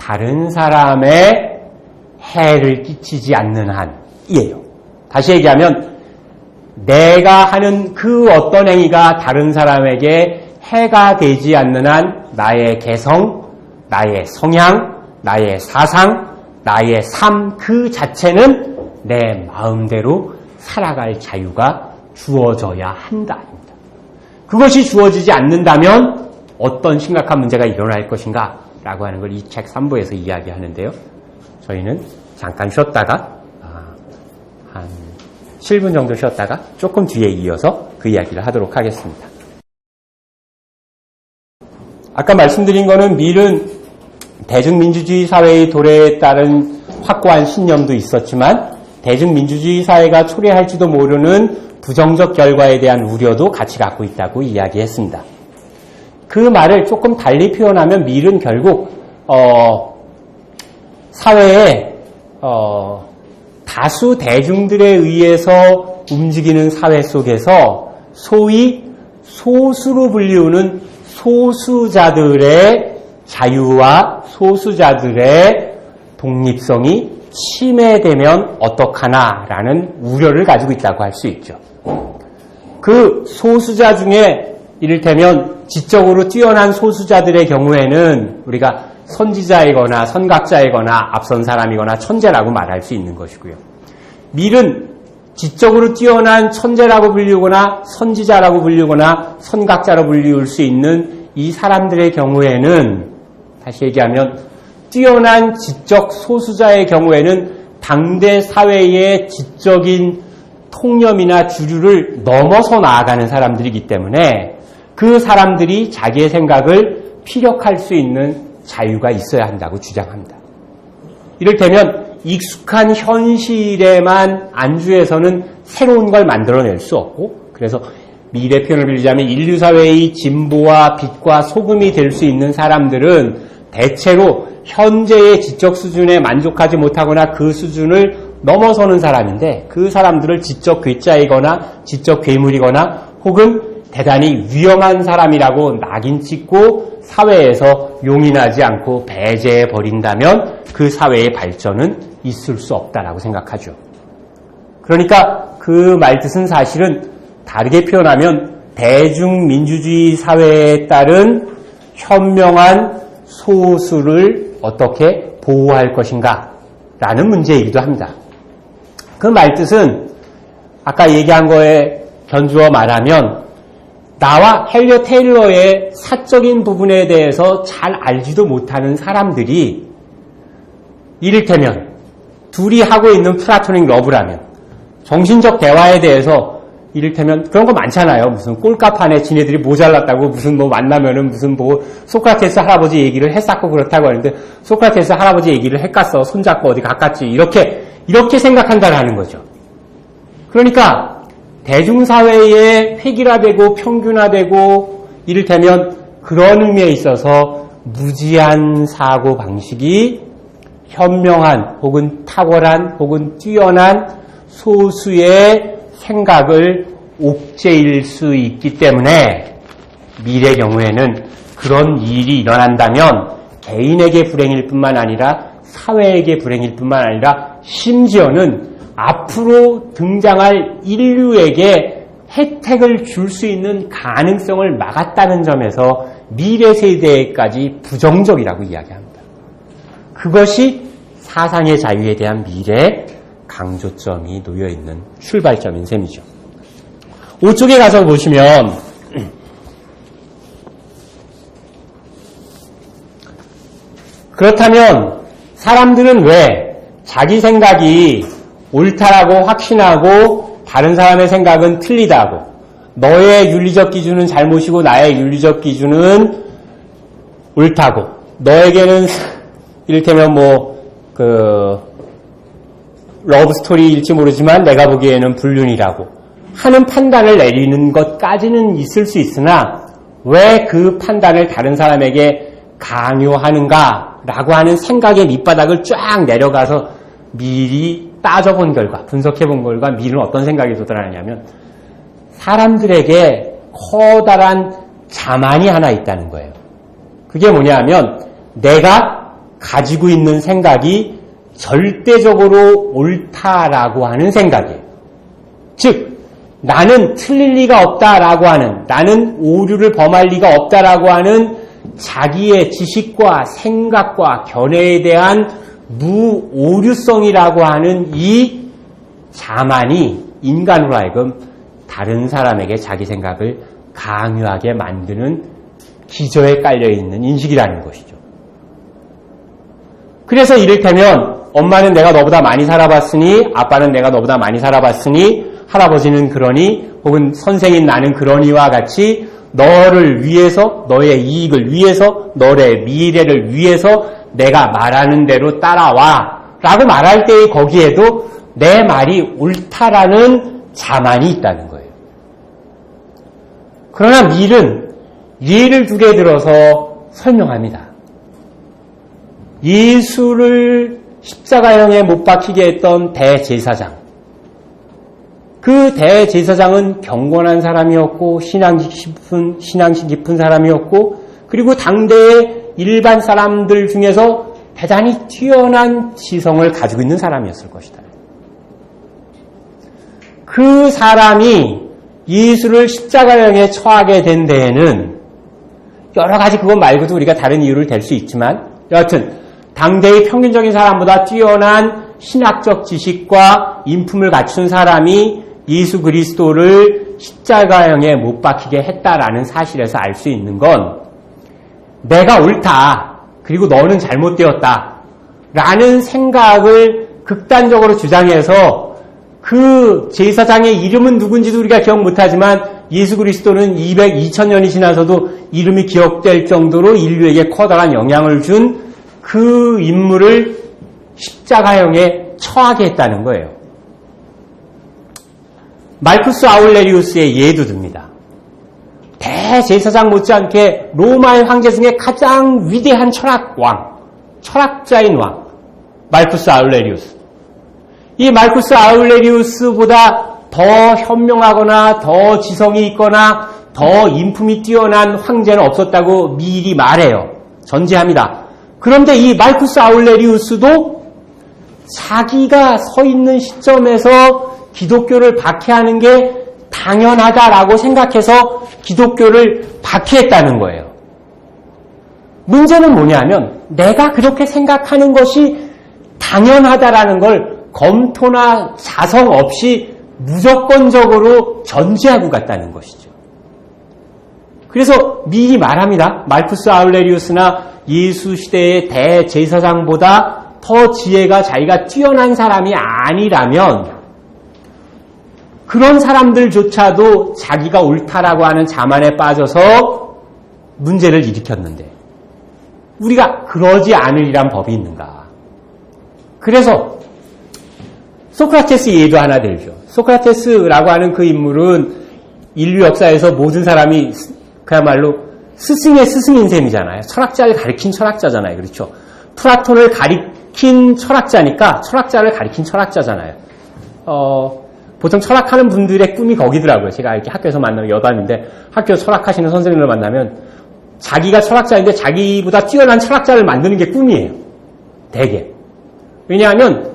다른 사람의 해를 끼치지 않는 한이에요. 다시 얘기하면 내가 하는 그 어떤 행위가 다른 사람에게 해가 되지 않는 한 나의 개성, 나의 성향, 나의 사상, 나의 삶 그 자체는 내 마음대로 살아갈 자유가 주어져야 한다. 그것이 주어지지 않는다면 어떤 심각한 문제가 일어날 것인가 라고 하는 걸 이 책 3부에서 이야기하는데요. 저희는 잠깐 쉬었다가 한 7분 정도 쉬었다가 조금 뒤에 이어서 그 이야기를 하도록 하겠습니다. 아까 말씀드린 거는 밀은 대중민주주의 사회의 도래에 따른 확고한 신념도 있었지만 대중민주주의 사회가 초래할지도 모르는 부정적 결과에 대한 우려도 같이 갖고 있다고 이야기했습니다. 그 말을 조금 달리 표현하면 밀은 결국 사회에 다수 대중들에 의해서 움직이는 사회 속에서 소위 소수로 불리우는 소수자들의 자유와 소수자들의 독립성이 침해되면 어떡하나라는 우려를 가지고 있다고 할 수 있죠. 그 소수자 중에 이를테면 지적으로 뛰어난 소수자들의 경우에는 우리가 선지자이거나 선각자이거나 앞선 사람이거나 천재라고 말할 수 있는 것이고요. 밀은 지적으로 뛰어난 천재라고 불리우거나 선지자라고 불리우거나 선각자로 불리울 수 있는 이 사람들의 경우에는 다시 얘기하면 뛰어난 지적 소수자의 경우에는 당대 사회의 지적인 통념이나 주류를 넘어서 나아가는 사람들이기 때문에 그 사람들이 자기의 생각을 피력할 수 있는 자유가 있어야 한다고 주장합니다. 이를테면 익숙한 현실에만 안주해서는 새로운 걸 만들어낼 수 없고 그래서 밀의 표현을 빌리자면 인류 사회의 진보와 빛과 소금이 될 수 있는 사람들은 대체로 현재의 지적 수준에 만족하지 못하거나 그 수준을 넘어서는 사람인데 그 사람들을 지적 괴짜이거나 지적 괴물이거나 혹은 대단히 위험한 사람이라고 낙인 찍고 사회에서 용인하지 않고 배제해 버린다면 그 사회의 발전은 있을 수 없다라고 생각하죠. 그러니까 그 말뜻은 사실은 다르게 표현하면 대중민주주의 사회에 따른 현명한 소수를 어떻게 보호할 것인가 라는 문제이기도 합니다. 그 말뜻은 아까 얘기한 거에 견주어 말하면 나와 헬리엇 테일러의 사적인 부분에 대해서 잘 알지도 못하는 사람들이 이를테면 둘이 하고 있는 플라토닉 러브라면 정신적 대화에 대해서 이를테면 그런 거 많잖아요. 무슨 꼴값판에 지네들이 모자랐다고 무슨 뭐 만나면은 무슨 뭐 소크라테스 할아버지 얘기를 했었고 그렇다고 하는데 소크라테스 할아버지 얘기를 했갔어. 손잡고 어디 가깝지. 이렇게 생각한다라는 거죠. 그러니까 대중사회에 획일화되고 평균화되고 이를테면 그런 의미에 있어서 무지한 사고방식이 현명한 혹은 탁월한 혹은 뛰어난 소수의 생각을 옥죄일 수 있기 때문에 밀의 경우에는 그런 일이 일어난다면 개인에게 불행일 뿐만 아니라 사회에게 불행일 뿐만 아니라 심지어는 앞으로 등장할 인류에게 혜택을 줄 수 있는 가능성을 막았다는 점에서 미래 세대까지 부정적이라고 이야기합니다. 그것이 사상의 자유에 대한 미래의 강조점이 놓여있는 출발점인 셈이죠. 5쪽에 가서 보시면 그렇다면 사람들은 왜 자기 생각이 옳다라고 확신하고 다른 사람의 생각은 틀리다고 너의 윤리적 기준은 잘못이고 나의 윤리적 기준은 옳다고 너에게는 이를테면 러브스토리일지 모르지만 내가 보기에는 불륜이라고 하는 판단을 내리는 것까지는 있을 수 있으나 왜 그 판단을 다른 사람에게 강요하는가라고 하는 생각의 밑바닥을 쫙 내려가서 미리 따져본 결과, 분석해본 결과 밀은 어떤 생각이 도달하냐면 사람들에게 커다란 자만이 하나 있다는 거예요. 그게 뭐냐면 내가 가지고 있는 생각이 절대적으로 옳다라고 하는 생각이에요. 즉, 나는 틀릴 리가 없다라고 하는, 나는 오류를 범할 리가 없다라고 하는 자기의 지식과 생각과 견해에 대한 무오류성이라고 하는 이 자만이 인간으로 하여금 다른 사람에게 자기 생각을 강요하게 만드는 기저에 깔려있는 인식이라는 것이죠. 그래서 이를테면 엄마는 내가 너보다 많이 살아봤으니, 아빠는 내가 너보다 많이 살아봤으니, 할아버지는 그러니, 혹은 선생인 나는 그러니와 같이 너를 위해서, 너의 이익을 위해서, 너의 미래를 위해서 내가 말하는 대로 따라와 라고 말할 때 거기에도 내 말이 옳다라는 자만이 있다는 거예요. 그러나 밀은 예를 두 개 들어서 설명합니다. 예수를 십자가형에 못 박히게 했던 대제사장. 그 대제사장은 경건한 사람이었고 신앙심 깊은 사람이었고 그리고 당대의 일반 사람들 중에서 대단히 뛰어난 지성을 가지고 있는 사람이었을 것이다. 그 사람이 예수를 십자가형에 처하게 된 데에는 여러 가지 그것 말고도 우리가 다른 이유를 댈 수 있지만 여하튼 당대의 평균적인 사람보다 뛰어난 신학적 지식과 인품을 갖춘 사람이 예수 그리스도를 십자가형에 못 박히게 했다라는 사실에서 알 수 있는 건 내가 옳다. 그리고 너는 잘못되었다. 라는 생각을 극단적으로 주장해서 그 제사장의 이름은 누군지도 우리가 기억 못하지만 예수 그리스도는 2000년이 지나서도 이름이 기억될 정도로 인류에게 커다란 영향을 준 그 인물을 십자가형에 처하게 했다는 거예요. 말쿠스 아울레리우스의 예도 듭니다. 대제사장 못지않게 로마의 황제 중에 가장 위대한 철학자인 왕, 말쿠스 아울레리우스. 이 말쿠스 아울레리우스보다 더 현명하거나 더 지성이 있거나 더 인품이 뛰어난 황제는 없었다고 미리 말해요. 전제합니다. 그런데 이 말쿠스 아울레리우스도 자기가 서 있는 시점에서 기독교를 박해하는 게 당연하다라고 생각해서 기독교를 박해했다는 거예요. 문제는 뭐냐면 내가 그렇게 생각하는 것이 당연하다라는 걸 검토나 자성 없이 무조건적으로 전제하고 갔다는 것이죠. 그래서 미리 말합니다. 말쿠스 아울레리우스나 예수 시대의 대제사장보다 더 지혜가 자기가 뛰어난 사람이 아니라면 그런 사람들조차도 자기가 옳다라고 하는 자만에 빠져서 문제를 일으켰는데 우리가 그러지 않으리란 법이 있는가. 그래서 소크라테스 예도 하나 들죠. 소크라테스라고 하는 그 인물은 인류 역사에서 모든 사람이 그야말로 스승의 스승인 셈이잖아요. 철학자를 가리킨 철학자잖아요. 그렇죠. 플라톤을 가리킨 철학자니까 철학자를 가리킨 철학자잖아요. 보통 철학하는 분들의 꿈이 거기더라고요. 제가 이렇게 학교에서 만나는 여담인데 학교에서 철학하시는 선생님을 만나면 자기가 철학자인데 자기보다 뛰어난 철학자를 만드는 게 꿈이에요. 대개. 왜냐하면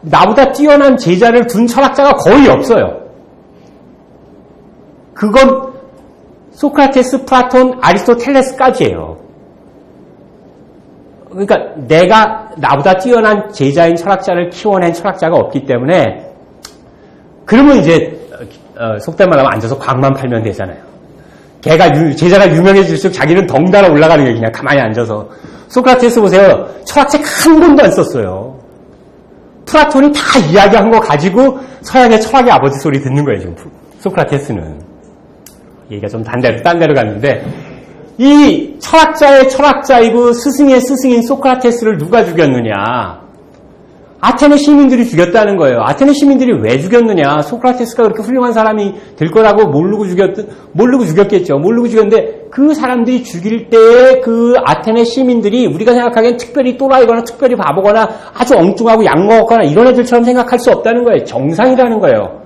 나보다 뛰어난 제자를 둔 철학자가 거의 없어요. 그건 소크라테스, 플라톤, 아리스토텔레스까지예요. 그러니까 내가 나보다 뛰어난 제자인 철학자를 키워낸 철학자가 없기 때문에 그러면 이제 속된 말로 하면 앉아서 광만 팔면 되잖아요. 제자가 유명해질수록 자기는 덩달아 올라가는 게 그냥 가만히 앉아서. 소크라테스 보세요. 철학책 한 권도 안 썼어요. 플라톤이 다 이야기한 거 가지고 서양의 철학의 아버지 소리 듣는 거예요, 지금. 소크라테스는. 얘기가 좀 딴 데로 갔는데, 이 철학자의 철학자이고 스승의 스승인 소크라테스를 누가 죽였느냐. 아테네 시민들이 죽였다는 거예요. 아테네 시민들이 왜 죽였느냐. 소크라테스가 그렇게 훌륭한 사람이 될 거라고 모르고 죽였겠죠. 모르고 죽였는데 그 사람들이 죽일 때에 그 아테네 시민들이 우리가 생각하기엔 특별히 또라이거나 특별히 바보거나 아주 엉뚱하고 약먹었거나 이런 애들처럼 생각할 수 없다는 거예요. 정상이라는 거예요.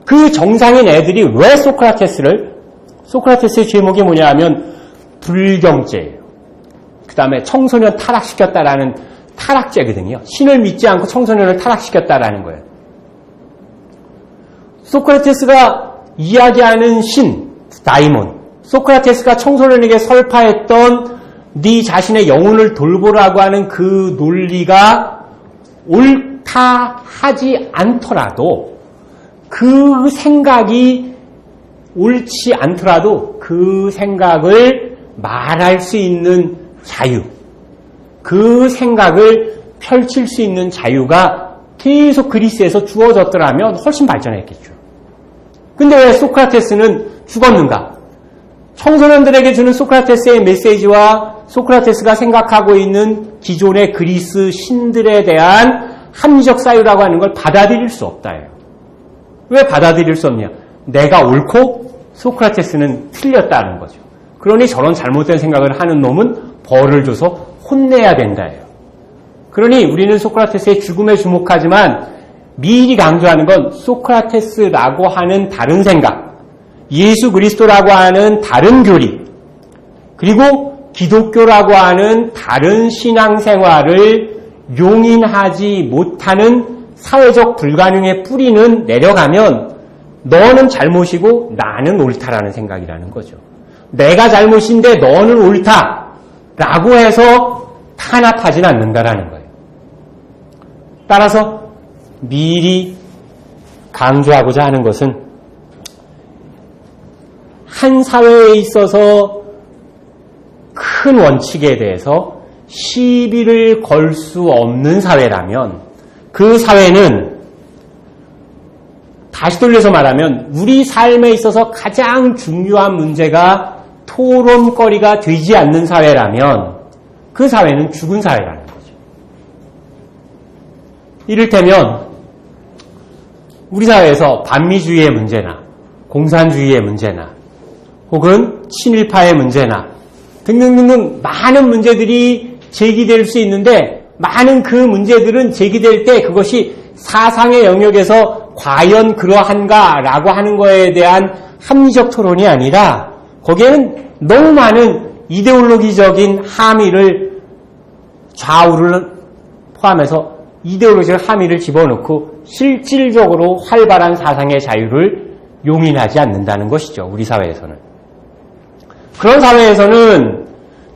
그 정상인 애들이 왜 소크라테스의 제목이 뭐냐 하면 불경죄예요. 그 다음에 청소년 타락시켰다라는 타락죄거든요. 신을 믿지 않고 청소년을 타락시켰다라는 거예요. 소크라테스가 이야기하는 신, 다이몬, 소크라테스가 청소년에게 설파했던 네 자신의 영혼을 돌보라고 하는 그 논리가 옳다 하지 않더라도 그 생각이 옳지 않더라도 그 생각을 말할 수 있는 자유, 그 생각을 펼칠 수 있는 자유가 계속 그리스에서 주어졌더라면 훨씬 발전했겠죠. 근데 왜 소크라테스는 죽었는가? 청소년들에게 주는 소크라테스의 메시지와 소크라테스가 생각하고 있는 기존의 그리스 신들에 대한 합리적 사유라고 하는 걸 받아들일 수 없다예요. 왜 받아들일 수 없냐? 내가 옳고 소크라테스는 틀렸다는 거죠. 그러니 저런 잘못된 생각을 하는 놈은 벌을 줘서 혼내야 된다예요. 그러니 우리는 소크라테스의 죽음에 주목하지만 미리 강조하는 건 소크라테스라고 하는 다른 생각, 예수 그리스도라고 하는 다른 교리, 그리고 기독교라고 하는 다른 신앙생활을 용인하지 못하는 사회적 불가능의 뿌리는 내려가면 너는 잘못이고 나는 옳다라는 생각이라는 거죠. 내가 잘못인데 너는 옳다라고 해서 탄압하진 않는다라는 거예요. 따라서 미리 강조하고자 하는 것은 한 사회에 있어서 큰 원칙에 대해서 시비를 걸 수 없는 사회라면 그 사회는 다시 돌려서 말하면 우리 삶에 있어서 가장 중요한 문제가 토론거리가 되지 않는 사회라면 그 사회는 죽은 사회라는 거죠. 이를테면 우리 사회에서 반미주의의 문제나 공산주의의 문제나 혹은 친일파의 문제나 등등등등 많은 문제들이 제기될 수 있는데 많은 그 문제들은 제기될 때 그것이 사상의 영역에서 과연 그러한가라고 하는 거에 대한 합리적 토론이 아니라 거기에는 너무 많은 이데올로기적인 함의를 좌우를 포함해서 이데올로기적 함의를 집어넣고 실질적으로 활발한 사상의 자유를 용인하지 않는다는 것이죠. 우리 사회에서는. 그런 사회에서는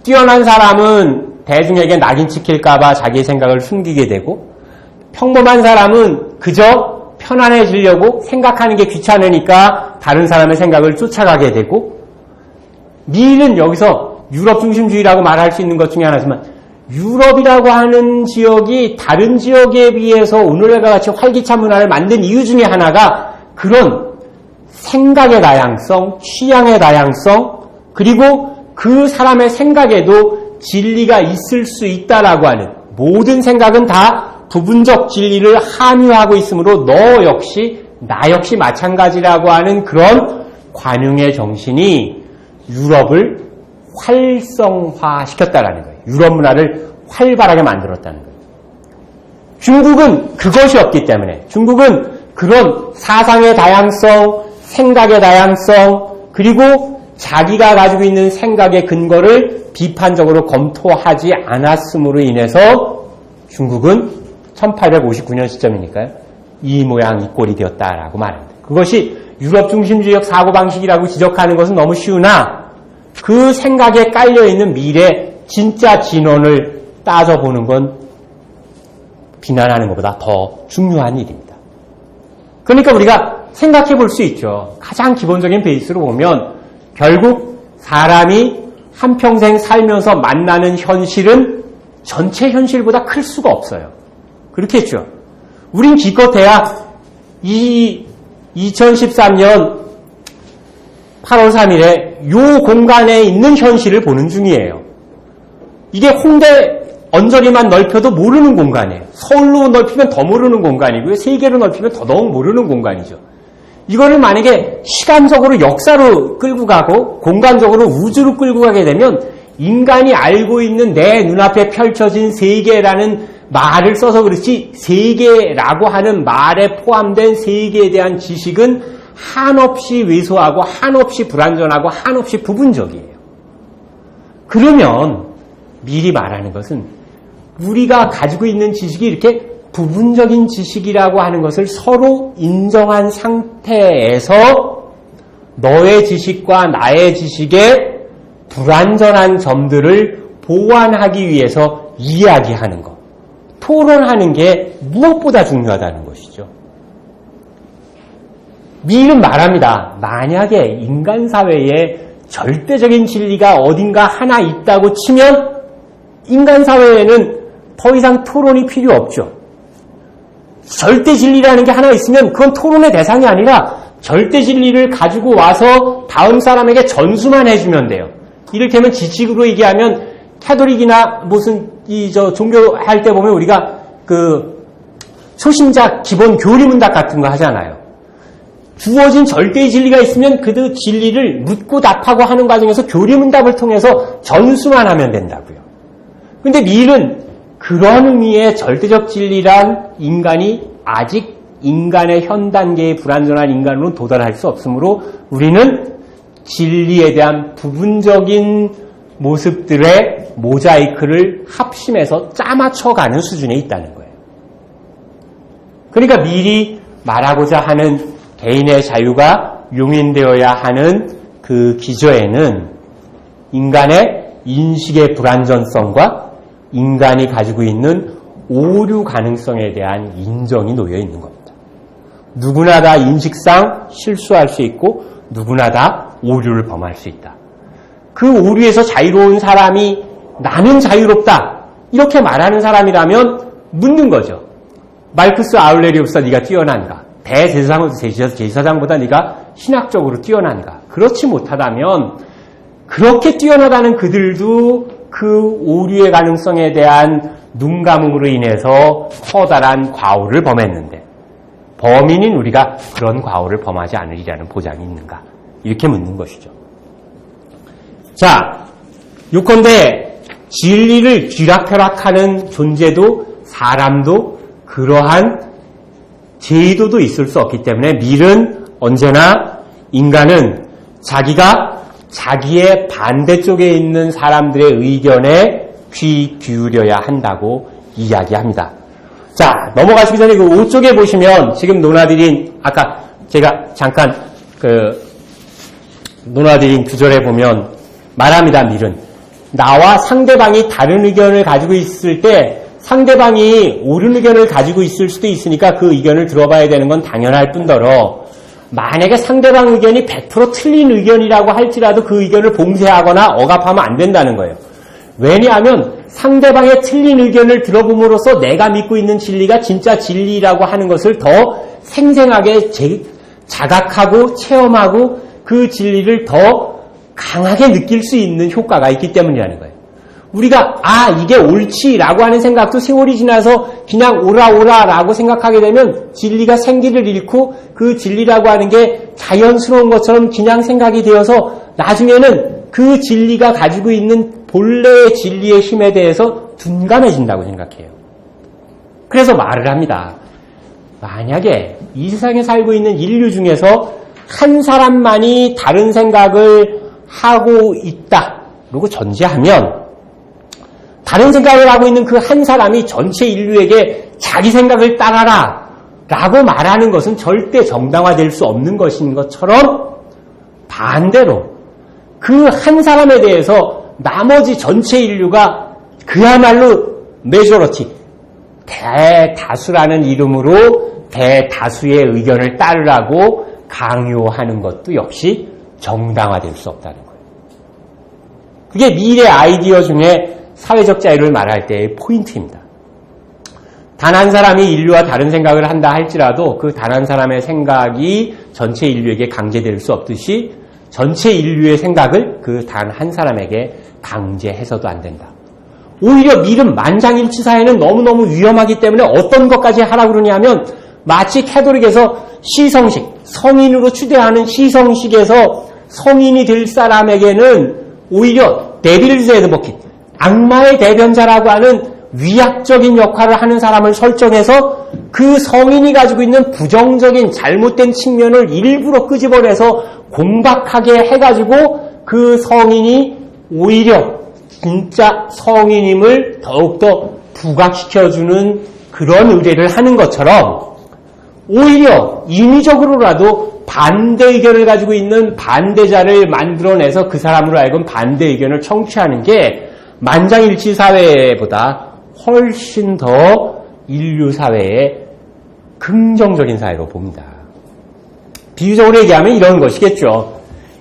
뛰어난 사람은 대중에게 낙인 찍힐까봐 자기의 생각을 숨기게 되고 평범한 사람은 그저 편안해지려고 생각하는 게 귀찮으니까 다른 사람의 생각을 쫓아가게 되고 미는 여기서 유럽 중심주의라고 말할 수 있는 것 중에 하나지만 유럽이라고 하는 지역이 다른 지역에 비해서 오늘과 같이 활기찬 문화를 만든 이유 중에 하나가 그런 생각의 다양성, 취향의 다양성 그리고 그 사람의 생각에도 진리가 있을 수 있다라고 하는 모든 생각은 다 부분적 진리를 함유하고 있으므로 너 역시 나 역시 마찬가지라고 하는 그런 관용의 정신이 유럽을 활성화시켰다라는 거예요. 유럽 문화를 활발하게 만들었다는 거예요. 중국은 그것이 없기 때문에 중국은 그런 사상의 다양성, 생각의 다양성 그리고 자기가 가지고 있는 생각의 근거를 비판적으로 검토하지 않았음으로 인해서 중국은 1859년 시점이니까요. 이 모양 이 꼴이 되었다라고 말합니다. 그것이 유럽 중심주의적 사고방식이라고 지적하는 것은 너무 쉬우나 그 생각에 깔려있는 미래 진짜 진원을 따져보는 건 비난하는 것보다 더 중요한 일입니다. 그러니까 우리가 생각해 볼 수 있죠. 가장 기본적인 베이스로 보면 결국 사람이 한평생 살면서 만나는 현실은 전체 현실보다 클 수가 없어요. 그렇겠죠. 우린 기껏해야 이 2013년 8월 3일에 요 공간에 있는 현실을 보는 중이에요. 이게 홍대 언저리만 넓혀도 모르는 공간이에요. 서울로 넓히면 더 모르는 공간이고요. 세계로 넓히면 더더욱 모르는 공간이죠. 이거를 만약에 시간적으로 역사로 끌고 가고 공간적으로 우주로 끌고 가게 되면 인간이 알고 있는 내 눈앞에 펼쳐진 세계라는 말을 써서 그렇지 세계라고 하는 말에 포함된 세계에 대한 지식은 한없이 왜소하고 한없이 불완전하고 한없이 부분적이에요. 그러면 미리 말하는 것은 우리가 가지고 있는 지식이 이렇게 부분적인 지식이라고 하는 것을 서로 인정한 상태에서 너의 지식과 나의 지식의 불완전한 점들을 보완하기 위해서 이야기하는 것, 토론하는 게 무엇보다 중요하다는 것이죠. 미는 말합니다. 만약에 인간 사회에 절대적인 진리가 어딘가 하나 있다고 치면 인간 사회에는 더 이상 토론이 필요 없죠. 절대 진리라는 게 하나 있으면 그건 토론의 대상이 아니라 절대 진리를 가지고 와서 다음 사람에게 전수만 해주면 돼요. 이를테면 지식으로 얘기하면 캐톨릭이나 무슨 종교할 때 보면 우리가 그 초신자 기본 교리문답 같은 거 하잖아요. 주어진 절대의 진리가 있으면 그 진리를 묻고 답하고 하는 과정에서 교리문답을 통해서 전수만 하면 된다고요. 근데 밀은 그런 의미의 절대적 진리란 인간이 아직 인간의 현 단계의 불완전한 인간으로는 도달할 수 없으므로 우리는 진리에 대한 부분적인 모습들의 모자이크를 합심해서 짜맞춰가는 수준에 있다는 거예요. 그러니까 미리 말하고자 하는 개인의 자유가 용인되어야 하는 그 기저에는 인간의 인식의 불완전성과 인간이 가지고 있는 오류 가능성에 대한 인정이 놓여 있는 겁니다. 누구나 다 인식상 실수할 수 있고 누구나 다 오류를 범할 수 있다. 그 오류에서 자유로운 사람이 나는 자유롭다 이렇게 말하는 사람이라면 묻는 거죠. 마르쿠스 아울레리우스가 네가 뛰어난가? 대제사장보다 네가 신학적으로 뛰어난가? 그렇지 못하다면 그렇게 뛰어나다는 그들도 그 오류의 가능성에 대한 눈감음으로 인해서 커다란 과오를 범했는데 범인인 우리가 그런 과오를 범하지 않으리라는 보장이 있는가? 이렇게 묻는 것이죠. 자, 요컨대 진리를 쥐락펴락하는 존재도 사람도 그러한 제의도도 있을 수 없기 때문에 밀은 언제나 인간은 자기가 자기의 반대쪽에 있는 사람들의 의견에 귀 기울여야 한다고 이야기합니다. 자, 넘어가시기 전에 그 5쪽에 보시면 지금 논하드린 아까 제가 잠깐 논하드린 구절에 보면 말합니다. 밀은 나와 상대방이 다른 의견을 가지고 있을 때 상대방이 옳은 의견을 가지고 있을 수도 있으니까 그 의견을 들어봐야 되는 건 당연할 뿐더러 만약에 상대방 의견이 100% 틀린 의견이라고 할지라도 그 의견을 봉쇄하거나 억압하면 안 된다는 거예요. 왜냐하면 상대방의 틀린 의견을 들어봄으로써 내가 믿고 있는 진리가 진짜 진리라고 하는 것을 더 생생하게 자각하고 체험하고 그 진리를 더 강하게 느낄 수 있는 효과가 있기 때문이라는 거예요. 우리가 이게 옳지라고 하는 생각도 세월이 지나서 그냥 오라라고 생각하게 되면 진리가 생기를 잃고 그 진리라고 하는 게 자연스러운 것처럼 그냥 생각이 되어서 나중에는 그 진리가 가지고 있는 본래의 진리의 힘에 대해서 둔감해진다고 생각해요. 그래서 말을 합니다. 만약에 이 세상에 살고 있는 인류 중에서 한 사람만이 다른 생각을 하고 있다. 그리고 전제하면 다른 생각을 하고 있는 그 한 사람이 전체 인류에게 자기 생각을 따라라 라고 말하는 것은 절대 정당화될 수 없는 것인 것처럼 반대로 그 한 사람에 대해서 나머지 전체 인류가 그야말로 메조리티, 대다수라는 이름으로 대다수의 의견을 따르라고 강요하는 것도 역시 정당화될 수 없다는 거예요. 그게 밀의 아이디어 중에 사회적 자유를 말할 때의 포인트입니다. 단 한 사람이 인류와 다른 생각을 한다 할지라도 그 단 한 사람의 생각이 전체 인류에게 강제될 수 없듯이 전체 인류의 생각을 그 단 한 사람에게 강제해서도 안 된다. 오히려 밀은 만장일치 사회는 너무너무 위험하기 때문에 어떤 것까지 하라고 그러냐면 마치 캐톨릭에서 시성식, 성인으로 추대하는 시성식에서 성인이 될 사람에게는 오히려 데빌즈 애드보킷, 악마의 대변자라고 하는 위약적인 역할을 하는 사람을 설정해서 그 성인이 가지고 있는 부정적인 잘못된 측면을 일부러 끄집어내서 공박하게 해가지고 그 성인이 오히려 진짜 성인임을 더욱더 부각시켜주는 그런 의뢰를 하는 것처럼 오히려 인위적으로라도 반대 의견을 가지고 있는 반대자를 만들어내서 그 사람으로 하여금 반대 의견을 청취하는 게 만장일치 사회보다 훨씬 더 인류 사회의 긍정적인 사회로 봅니다. 비유적으로 얘기하면 이런 것이겠죠.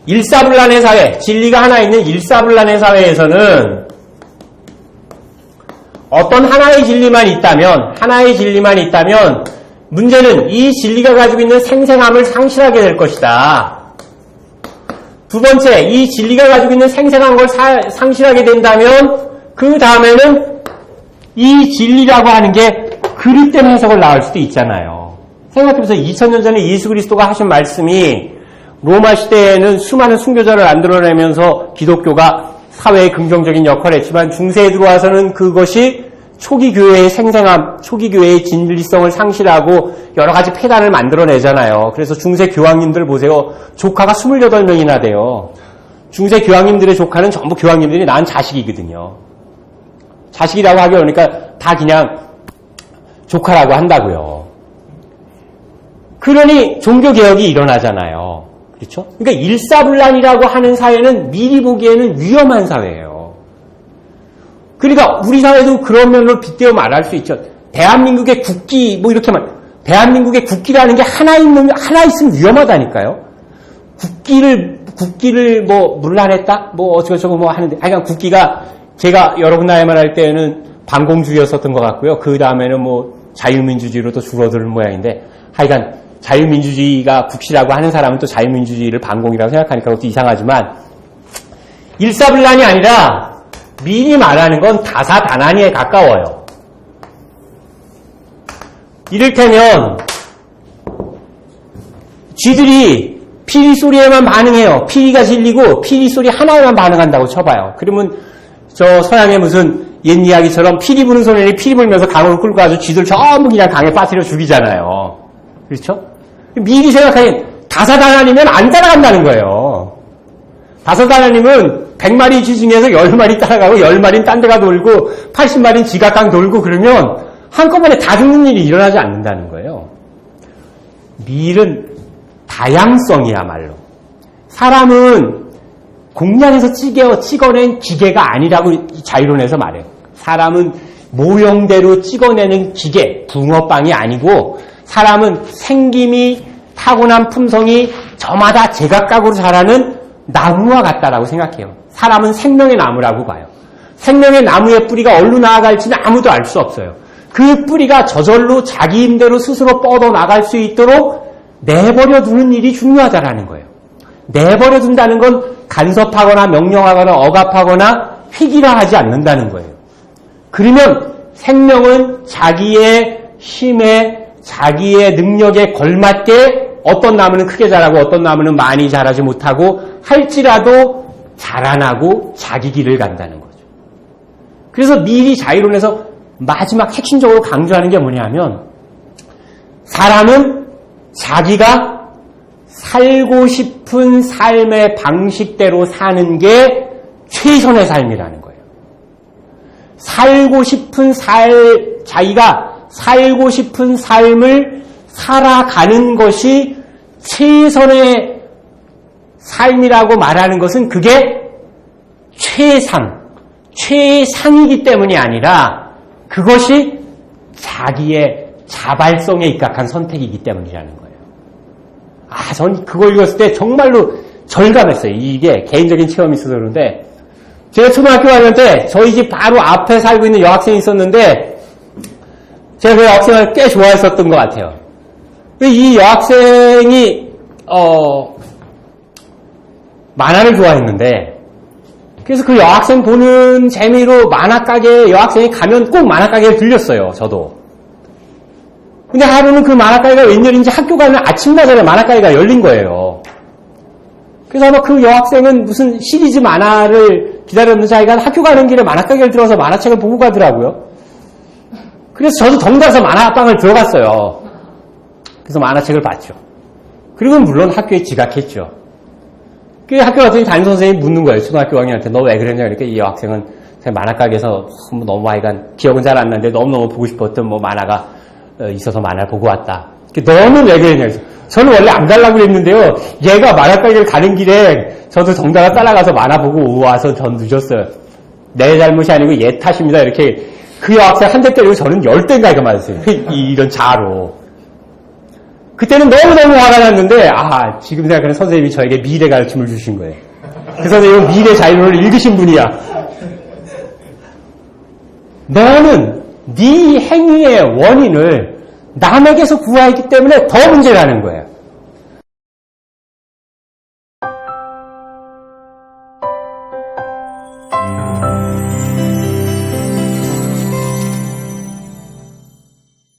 일사불란의 사회, 진리가 하나 있는 일사불란의 사회에서는 어떤 하나의 진리만 있다면 문제는 이 진리가 가지고 있는 생생함을 상실하게 될 것이다. 두 번째, 이 진리가 가지고 있는 생생한 걸 상실하게 된다면 그 다음에는 이 진리라고 하는 게 그릇된 해석을 나올 수도 있잖아요. 생각해보세요. 2000년 전에 예수 그리스도가 하신 말씀이 로마 시대에는 수많은 순교자를 만들어내면서 기독교가 사회에 긍정적인 역할을 했지만 중세에 들어와서는 그것이 초기 교회의 생생함, 초기 교회의 진리성을 상실하고 여러 가지 폐단을 만들어내잖아요. 그래서 중세 교황님들 보세요. 조카가 28명이나 돼요. 중세 교황님들의 조카는 전부 교황님들이 낳은 자식이거든요. 자식이라고 하기 어려우니까 다 그냥 조카라고 한다고요. 그러니 종교개혁이 일어나잖아요. 그렇죠? 그러니까 일사불란이라고 하는 사회는 미리 보기에는 위험한 사회예요. 그러니까 우리 사회도 그런 면으로 빗대어 말할 수 있죠. 대한민국의 국기 이렇게 대한민국의 국기라는 게 하나 있으면 위험하다니까요. 국기를 문란했다? 어쩌고저쩌고 하는데, 그러니까 국기가 제가 여러 분 나이 말할 때는 반공주의였었던 것 같고요. 그 다음에는 자유민주주의로 또 줄어드는 모양인데, 하여간 자유민주주의가 국시라고 하는 사람은 또 자유민주주의를 반공이라고 생각하니까 그것도 이상하지만, 일사불란이 아니라 미리 말하는 건 다사다난이에 가까워요. 이를테면 쥐들이 피리 소리에만 반응해요. 피리가 질리고 피리 소리 하나에만 반응한다고 쳐봐요. 그러면 저 서양의 무슨 옛 이야기처럼 피리 부는 소리니 피리 불면서 강을 끌고 가서 쥐들 전부 그냥 강에 빠뜨려 죽이잖아요. 그렇죠? 미리 생각하면 다사다난이면 안 따라간다는 거예요. 다사다난이면 100마리 쥐 중에서 10마리 따라가고 10마리는 딴 데가 돌고 80마리는 지각강 돌고 그러면 한꺼번에 다 죽는 일이 일어나지 않는다는 거예요. 밀은 다양성이야말로. 사람은 공장에서 찍어낸 기계가 아니라고 자유론에서 말해요. 사람은 모형대로 찍어내는 기계, 붕어빵이 아니고 사람은 생김이 타고난 품성이 저마다 제각각으로 자라는 나무와 같다라고 생각해요. 사람은 생명의 나무라고 봐요. 생명의 나무의 뿌리가 어디로 나아갈지는 아무도 알 수 없어요. 그 뿌리가 저절로 자기 힘대로 스스로 뻗어나갈 수 있도록 내버려두는 일이 중요하다라는 거예요. 내버려둔다는 건 간섭하거나 명령하거나 억압하거나 획일화하지 않는다는 거예요. 그러면 생명은 자기의 힘에 자기의 능력에 걸맞게 어떤 나무는 크게 자라고 어떤 나무는 많이 자라지 못하고 할지라도 자라나고 자기 길을 간다는 거죠. 그래서 미리 자유론에서 마지막 핵심적으로 강조하는 게 뭐냐면 사람은 자기가 살고 싶은 삶의 방식대로 사는 게 최선의 삶이라는 거예요. 자기가 살고 싶은 삶을 살아가는 것이 최선의 삶이라고 말하는 것은 그게 최상이기 때문이 아니라 그것이 자기의 자발성에 입각한 선택이기 때문이라는 거예요. 전 그걸 읽었을 때 정말로 절감했어요. 이게 개인적인 체험이 있어서 그런데 제가 초등학교 다닐 때 저희 집 바로 앞에 살고 있는 여학생이 있었는데 제가 그 여학생을 꽤 좋아했었던 것 같아요. 이 여학생이 만화를 좋아했는데 그래서 그 여학생 보는 재미로 만화가게에 여학생이 가면 꼭 만화가게에 들렸어요. 저도. 근데 하루는 그 만화가게가 웬일인지 학교 가면 아침마다 만화가게가 열린 거예요. 그래서 아마 그 여학생은 무슨 시리즈 만화를 기다렸는지 하여간 학교 가는 길에 만화가게를 들어서 만화책을 보고 가더라고요. 그래서 저도 덩달아서 만화방을 들어갔어요. 그래서 만화책을 봤죠. 그리고 물론 학교에 지각했죠. 그 학교 갔더니 담임선생님이 묻는 거예요. 초등학교 5학년한테 너 왜 그랬냐. 그러니까 이 여학생은 만화 가게에서 너무 하여간 기억은 잘 안 나는데 너무너무 보고 싶었던 뭐 만화가 있어서 만화를 보고 왔다. 너는 왜 그랬냐. 저는 원래 안 가려고 그랬는데요. 얘가 만화 가게를 가는 길에 저도 정다가 따라가서 만화 보고 와서 전 늦었어요. 내 잘못이 아니고 얘 탓입니다. 이렇게 그 여학생 한 대 때리고 저는 10대인가 이거 맞았어요. 이런 자로. 그때는 너무너무 화가 났는데 지금 생각하는 선생님이 저에게 미래 가르침을 주신 거예요. 그 선생님은 미래 자유론을 읽으신 분이야. 너는 네 행위의 원인을 남에게서 구하였기 때문에 더 문제라는 거예요.